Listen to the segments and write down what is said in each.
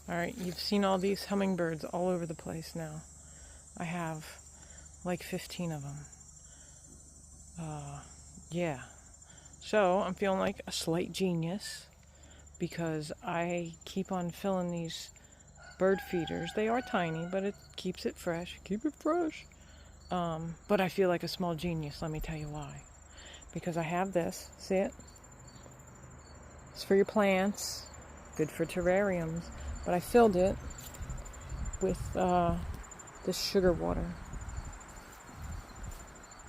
Alright, you've seen all these hummingbirds all over the place now. I have like 15 of them. Yeah. So I'm feeling like a slight genius because I keep on filling these bird feeders. They are tiny, but it keeps it fresh. Keep it fresh. But I feel like a small genius, let me tell you why. Because I have this, see it? It's for your plants, good for terrariums, but I filled it with this sugar water.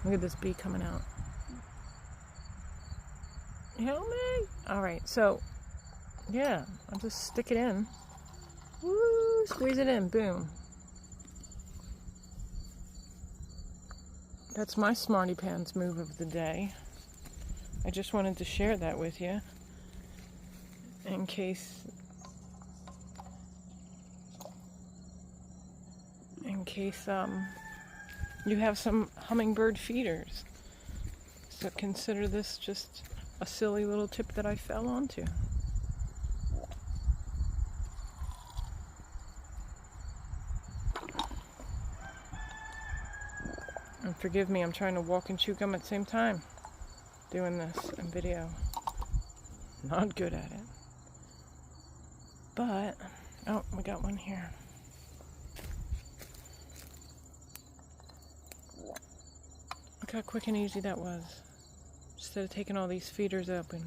Look at this bee coming out. Help me! Alright, so, yeah, I'll just stick it in. Woo! Squeeze it in, boom. That's my Smarty Pants move of the day. I just wanted to share that with you in case you have some hummingbird feeders. So consider this just a silly little tip that I fell onto. And forgive me, I'm trying to walk and chew gum at the same time doing this in video. Not good at it. But, oh, we got one here. Look how quick and easy that was. Instead of taking all these feeders open.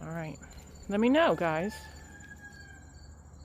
Alright. Let me know, guys.